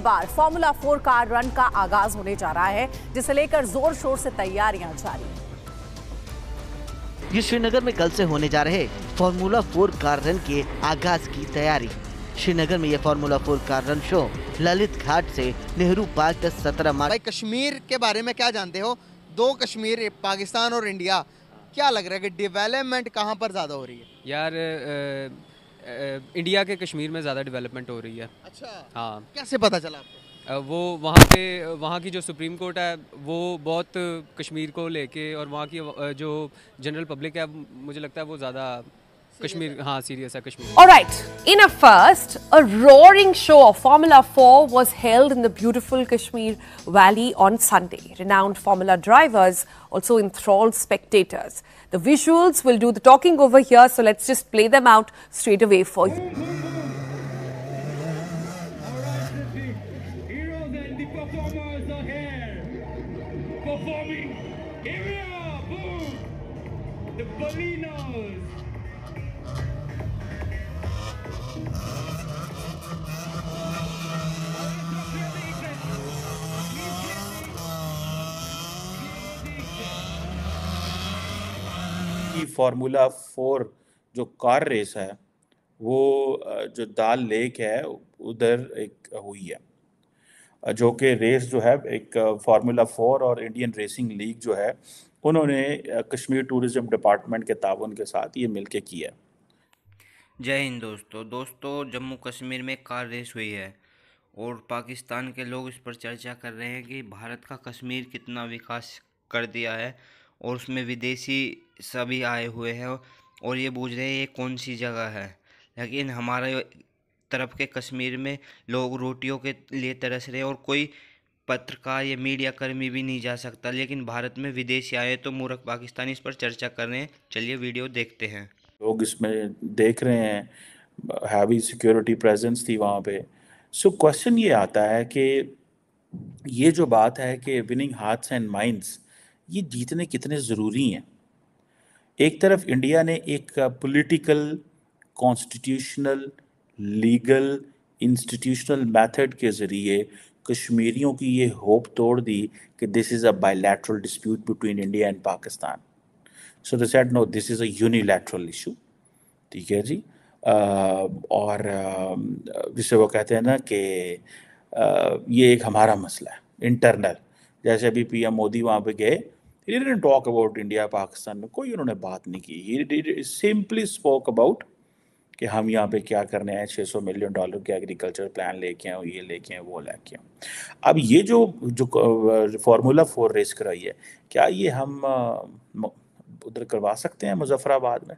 बार formula 4 car run का आगाज होने जा रहा है, जिसे लेकर जोर शोर से तैयारियां जारी हैं। ये श्रीनगर में कल से होने जा रहे फार्मूला 4 कार रन के आगाज की तैयारी। श्रीनगर में ये formula 4 car run show Lalit Ghat से नेहरू पार्क तक 17 मार्च। भाई कश्मीर के बारे में क्या जानते हो? दो कश्मीर, पाकिस्तान और इंडिया, क्या लग रहा है कि डेवलपमेंट कहाँ पर ज़्यादा हो रही है? यार इंडिया के कश्मीर में ज़्यादा डेवलपमेंट हो रही है। अच्छा, हाँ। कैसे पता चला आपको? वो वहाँ की जो सुप्रीम कोर्ट है वो बहुत कश्मीर को लेके, और वहाँ की जो जनरल पब्लिक है, मुझे लगता है वो ज़्यादा कश्मीर, हाँ, सीरियस है Kashmir. All right. In a first, a roaring show of Formula 4 was held in the beautiful Kashmir Valley on Sunday. Renowned Formula drivers also enthralled spectators. The visuals will do the talking over here, so let's just play them out straight away for you. Heroes and the performers are here performing. Here we are, boom! The Ballinos. Formula 4 जो car race है वो जो दाल lake है उधर एक हुई है, जो कि रेस जो है एक फार्मूला 4 और इंडियन रेसिंग लीग जो है उन्होंने कश्मीर टूरिज्म डिपार्टमेंट के ताउन के साथ ये मिलके किया है। जय हिंद दोस्तों, जम्मू कश्मीर में कार रेस हुई है और पाकिस्तान के लोग इस पर चर्चा कर रहे हैं कि भारत का कश्मीर कितना विकास कर दिया है, और उसमें विदेशी सभी आए हुए हैं और ये पूछ रहे हैं ये कौन सी जगह है। लेकिन हमारे तरफ के कश्मीर में लोग रोटियों के लिए तरस रहे हैं और कोई पत्रकार या मीडिया कर्मी भी नहीं जा सकता, लेकिन भारत में विदेशी आए तो मूर्ख पाकिस्तानी इस पर चर्चा कर रहे हैं। चलिए वीडियो देखते हैं। लोग इसमें देख रहे हैं, हैवी सिक्योरिटी प्रेजेंस थी वहाँ पे। सो क्वेश्चन ये आता है कि ये जो बात है कि विनिंग हार्ट्स एंड माइंड्स, ये जीतने कितने ज़रूरी हैं। एक तरफ इंडिया ने एक political, constitutional, legal, institutional method के ज़रिए कश्मीरियों की ये होप तोड़ दी कि this is a bilateral dispute between India and Pakistan. So they said no, this is a unilateral issue. ठीक है जी। और जिसे वो कहते हैं ना कि ये एक हमारा मसला है इंटरनल। जैसे अभी पीएम मोदी वहाँ पे गए, he didn't talk about India Pakistan में कोई उन्होंने बात नहीं की। he simply spoke about कि हम यहाँ पे क्या करने आए, $600 मिलियन के एग्रीकल्चर प्लान लेके आए, ये लेके आए, वो लेके आए। अब ये जो फार्मूला 4 रेस कराई है, क्या ये हम उधर करवा सकते हैं मुजफ्फराबाद में?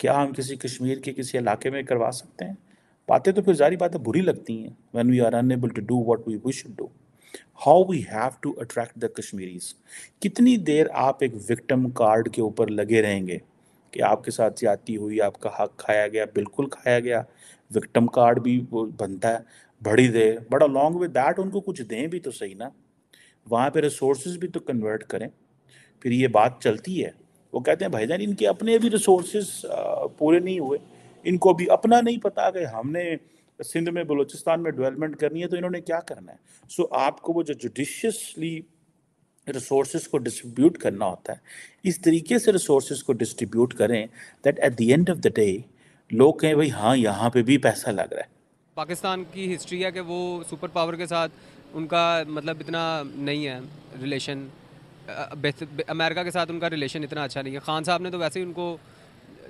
क्या हम किसी कश्मीर के किसी इलाके में करवा सकते हैं? बातें तो फिर जारी बातें बुरी लगती हैं, when we are unable to do what we should do. How we have to attract the Kashmiris. कितनी देर आप एक विक्टिम कार्ड के ऊपर लगे रहेंगे कि आपके साथ ज्यादती हुई, आपका हक खाया गया? बिल्कुल खाया गया। विक्टिम कार्ड भी वो बनता है बड़ी देर, बट अलॉन्ग विद दैट उनको कुछ दें भी तो सही ना, वहाँ पे रिसोर्सेज भी तो कन्वर्ट करें, फिर ये बात चलती है। वो कहते हैं भाईजान इनके अपने भी रिसोर्सेज पूरे नहीं हुए, इनको भी अपना नहीं पता कि हमने सिंध में, बलूचिस्तान में डेवलपमेंट करनी है तो इन्होंने क्या करना है। सो आपको वो जो जुडिशियसली रिसोर्सेज को डिस्ट्रीब्यूट करना होता है, इस तरीके से रिसोर्सेज को डिस्ट्रीब्यूट करें that at the end of the day लोग कहें भाई हाँ यहाँ पे भी पैसा लग रहा है। पाकिस्तान की हिस्ट्री है कि वो सुपर पावर के साथ उनका मतलब इतना नहीं है रिलेशन, अमेरिका के साथ उनका रिलेशन इतना अच्छा नहीं है। खान साहब ने तो वैसे ही उनको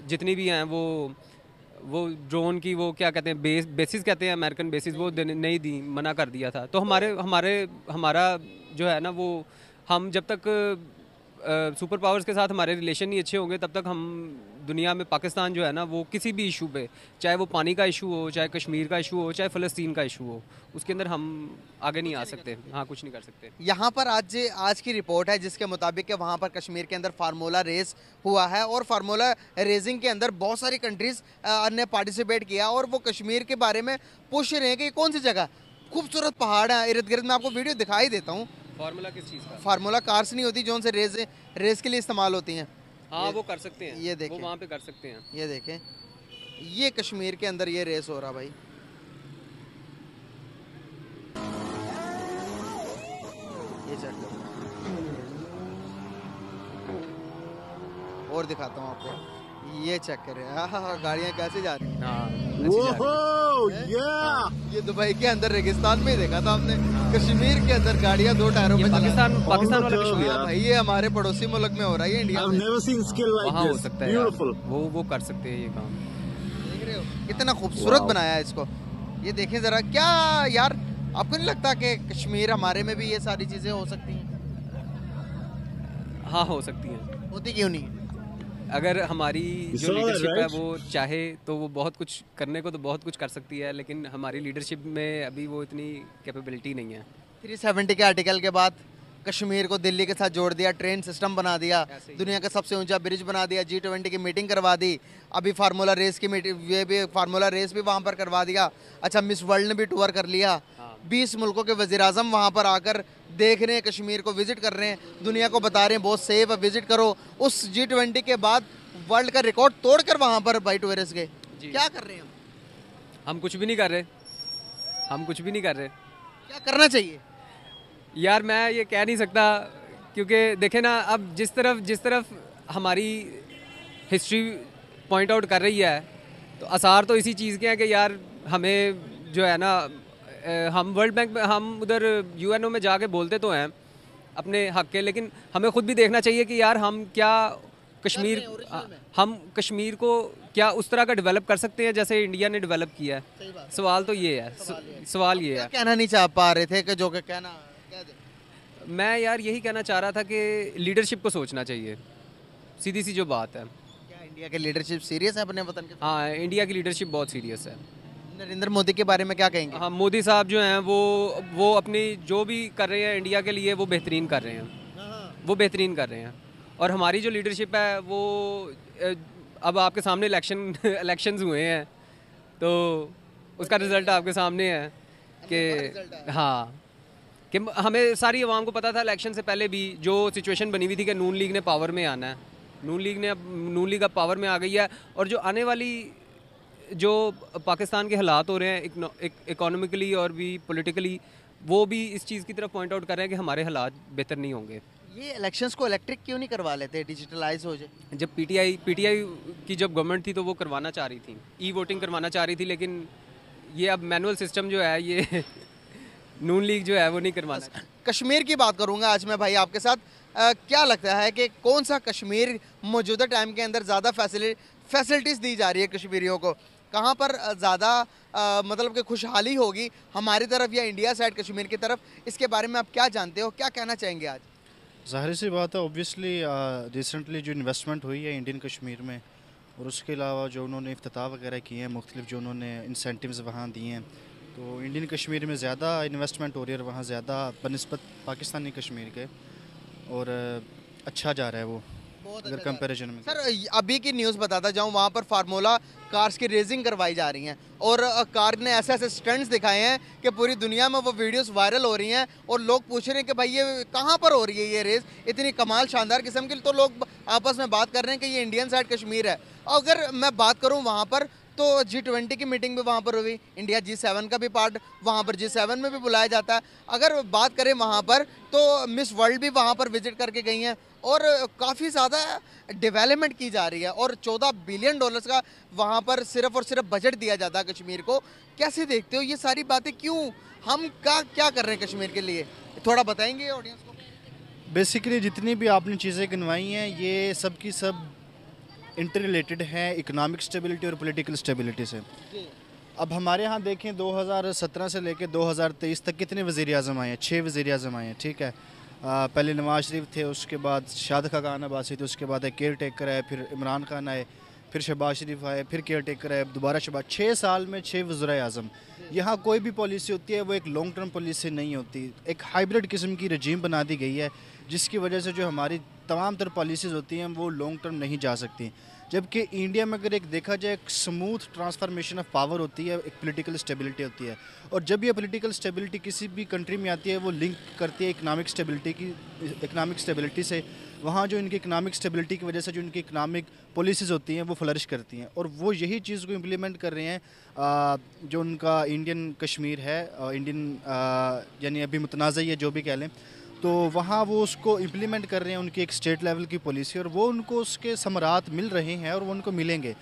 जितनी भी हैं वो ड्रोन की वो क्या कहते हैं बेसिस कहते हैं, अमेरिकन बेसिस, वो नहीं दी, मना कर दिया था। तो हमारा जो है ना, वो हम जब तक सुपर पावर्स के साथ हमारे रिलेशन नहीं अच्छे होंगे तब तक हम दुनिया में, पाकिस्तान जो है ना, वो किसी भी इशू पे, चाहे वो पानी का इशू हो, चाहे कश्मीर का इशू हो, चाहे फ़लस्तीन का इशू हो, उसके अंदर हम आगे नहीं आ सकते। हाँ, कुछ नहीं कर सकते। यहाँ पर आज की रिपोर्ट है जिसके मुताबिक कि वहाँ पर कश्मीर के अंदर फार्मूला रेस हुआ है और फार्मूला रेसिंग के अंदर बहुत सारी कंट्रीज ने पार्टिसिपेट किया और वो कश्मीर के बारे में पूछ रहे हैं कि कौन सी जगह, खूबसूरत पहाड़ है इर्द गिर्द। मैं आपको वीडियो दिखाई देता हूँ। फार्मूला किस चीज़ का? फार्मूला कार्स नहीं होती जो से रेस के लिए इस्तेमाल होती हैं। हाँ, वो कर सकते हैं, ये देखें, वो वहाँ पे कर सकते हैं। ये देखें, ये कश्मीर के अंदर ये रेस हो रहा भाई। ये चेक करो, और दिखाता हूँ आपको, ये चेक करें, गाड़ियाँ कैसे जा रही हैं। ये दुबई के अंदर रेगिस्तान में ही देखा था आपने, कश्मीर के अंदर गाड़ियाँ 2 टायरों पे पाकिस्तान वाला कश्मीर भाई, ये हमारे पड़ोसी मुल्क में हो रहा है, ये इंडिया में वहाँ हो सकता है यार, वो कर सकते हैं ये काम। देख रहे हो कितना खूबसूरत बनाया है इसको, ये देखें जरा। क्या यार, आपको नहीं लगता कि कश्मीर हमारे में भी ये सारी चीजें हो सकती हैं? हाँ, हो सकती हैं। होती क्यों नहीं? अगर हमारी जो लीडरशिप है वो चाहे तो वो बहुत कुछ करने को तो बहुत कुछ कर सकती है, लेकिन हमारी लीडरशिप में अभी वो इतनी कैपेबिलिटी नहीं है। 370 के आर्टिकल के बाद कश्मीर को दिल्ली के साथ जोड़ दिया, ट्रेन सिस्टम बना दिया, दुनिया का सबसे ऊंचा ब्रिज बना दिया, G20 की मीटिंग करवा दी, अभी फार्मूला रेस की मीटिंग, ये भी फार्मूला रेस भी वहाँ पर करवा दिया। अच्छा, मिस वर्ल्ड ने भी टूर कर लिया, 20 मुल्कों के वज़ीर-आज़म वहाँ पर आकर देख रहे हैं, कश्मीर को विजिट कर रहे हैं, दुनिया को बता रहे हैं बहुत सेफ है, विजिट करो। उस G20 के बाद वर्ल्ड का रिकॉर्ड तोड़कर वहाँ पर भाई टूरिस्ट गए। क्या कर रहे हैं हम कुछ भी नहीं कर रहे, हम कुछ भी नहीं कर रहे। क्या करना चाहिए यार, मैं ये कह नहीं सकता, क्योंकि देखे ना, अब जिस तरफ हमारी हिस्ट्री पॉइंट आउट कर रही है, तो आसार तो इसी चीज़ के हैं कि यार हमें जो है ना, हम वर्ल्ड बैंक में, हम उधर UNO में जाके बोलते तो हैं अपने हक के, लेकिन हमें खुद भी देखना चाहिए कि यार हम क्या हम कश्मीर को क्या उस तरह का डेवलप कर सकते हैं जैसे इंडिया ने डेवलप किया है। सवाल तो ये है, सवाल ये है। कहना नहीं चाह पा रहे थे कि जो कि कहना कह दे। मैं यार यही कहना चाह रहा था कि लीडरशिप को सोचना चाहिए, सीधी सी जो बात है। क्या इंडिया की लीडरशिप सीरियस है अपने वतन के? हाँ, इंडिया की लीडरशिप बहुत सीरियस है। नरेंद्र मोदी के बारे में क्या कहेंगे? हाँ, मोदी साहब जो हैं वो अपनी जो भी कर रहे हैं इंडिया के लिए, वो बेहतरीन कर रहे हैं, वो बेहतरीन कर रहे हैं। और हमारी जो लीडरशिप है वो अब आपके सामने इलेक्शंस हुए हैं, तो उसका रिज़ल्ट आपके सामने है कि हाँ, कि हमें सारी आवाम को पता था इलेक्शन से पहले भी जो सिचुएशन बनी हुई थी कि नून लीग ने पावर में आना है, नून लीग अब पावर में आ गई है। और जो आने वाली जो पाकिस्तान के हालात हो रहे हैं इकोनॉमिकली और भी पॉलिटिकली, वो भी इस चीज़ की तरफ पॉइंट आउट कर रहे हैं कि हमारे हालात बेहतर नहीं होंगे। ये इलेक्शंस को इलेक्ट्रिक क्यों नहीं करवा लेते, डिजिटलाइज हो जाए? जब पीटीआई की जब गवर्नमेंट थी तो वो करवाना चाह रही थी, ई-वोटिंग करवाना चाह रही थी, लेकिन ये अब मैनुअल सिस्टम जो है ये नून लीग जो है वो नहीं करवाना। कश्मीर की बात करूंगा आज मैं भाई आपके साथ। क्या लगता है कि कौन सा कश्मीर मौजूदा टाइम के अंदर ज़्यादा फैसिलिटीज़ दी जा रही है कश्मीरियों को? कहाँ पर ज़्यादा मतलब कि खुशहाली होगी, हमारी तरफ या इंडिया साइड कश्मीर की तरफ? इसके बारे में आप क्या जानते हो, क्या कहना चाहेंगे आज? ज़ाहिर सी बात है, ऑब्वियसली रिसेंटली जो इन्वेस्टमेंट हुई है इंडियन कश्मीर में, और उसके अलावा जो उन्होंने इफ्तिताह वगैरह किए हैं, मुख्तलिफ जो उन्होंने इंसेंटिव्स वहाँ दिए हैं, तो इंडियन कश्मीर में ज़्यादा इन्वेस्टमेंट हो रही है और वहाँ ज़्यादा बनिस्बत पाकिस्तानी कश्मीर के, और अच्छा जा रहा है वो अगर कंपैरिजन में। सर, अभी की न्यूज़ बताता जाऊँ, वहाँ पर फार्मूला कार्स की रेसिंग करवाई जा रही हैं और कार ने ऐसे ऐसे स्टंट्स दिखाए हैं कि पूरी दुनिया में वो वीडियोस वायरल हो रही हैं और लोग पूछ रहे हैं कि भाई ये कहाँ पर हो रही है ये रेस, इतनी कमाल शानदार किस्म की। तो लोग आपस में बात कर रहे हैं कि ये इंडियन साइड कश्मीर है। अगर मैं बात करूँ वहाँ पर, तो G20 की मीटिंग भी वहाँ पर हुई, इंडिया G7 का भी पार्ट वहाँ पर G7 में भी बुलाया जाता है। अगर बात करें वहाँ पर, तो मिस वर्ल्ड भी वहाँ पर विजिट करके गई हैं और काफ़ी ज़्यादा डेवलपमेंट की जा रही है और $14 बिलियन का वहाँ पर सिर्फ और सिर्फ बजट दिया जाता है कश्मीर को। कैसे देखते हो ये सारी बातें, क्यों हम क्या कर रहे हैं कश्मीर के लिए, थोड़ा बताएंगे ऑडियंस को? बेसिकली जितनी भी आपने चीज़ें गिनवाई हैं, ये सब की सब इंटर रिलेटेड है इकोनॉमिक स्टेबिलिटी और पॉलिटिकल स्टेबिलिटी से। अब हमारे यहाँ देखें 2017 से लेकर 2023 तक कितने वज़ीर आज़म आए हैं? 6 वज़ीर आज़म आए हैं, ठीक है। पहले नवाज शरीफ थे, उसके बाद शाद खान अब्बासी थे, उसके बाद केयर टेकर आए, फिर इमरान खान आए, फिर शहबाज शरीफ आए, फिर केयर टेकर आए, दोबारा शहबाज। 6 साल में 6 वज़ीर आज़म। यहाँ कोई भी पॉलिसी होती है वो एक लॉन्ग टर्म पॉलिसी नहीं होती, एक हाइब्रिड किस्म की रजीम बना दी गई है, जिसकी वजह से जो हमारी तमाम तर पॉलिसीज़ होती हैं वो लॉन्ग टर्म नहीं जा सकती। जबकि इंडिया में अगर एक देखा जाए, एक स्मूथ ट्रांसफॉर्मेशन ऑफ पावर होती है, एक पॉलिटिकल स्टेबिलिटी होती है, और जब ये पॉलिटिकल स्टेबिलिटी किसी भी कंट्री में आती है वो लिंक करती है इकोनॉमिक स्टेबिलिटी से। वहाँ जो इनकी इकोनॉमिक स्टेबिलिटी की वजह से जो इनकी इकोनॉमिक पॉलिसीज़ होती हैं वो फ्लरिश करती हैं, और वो यही चीज़ को इम्प्लीमेंट कर रहे हैं। जो उनका इंडियन कश्मीर है, इंडियन यानी अभी मुतनाज़ है जो भी कह लें, तो वहाँ वो उसको इम्प्लीमेंट कर रहे हैं, उनकी एक स्टेट लेवल की पॉलिसी, और वो उनको उसके समरात मिल रहे हैं और वो उनको मिलेंगे।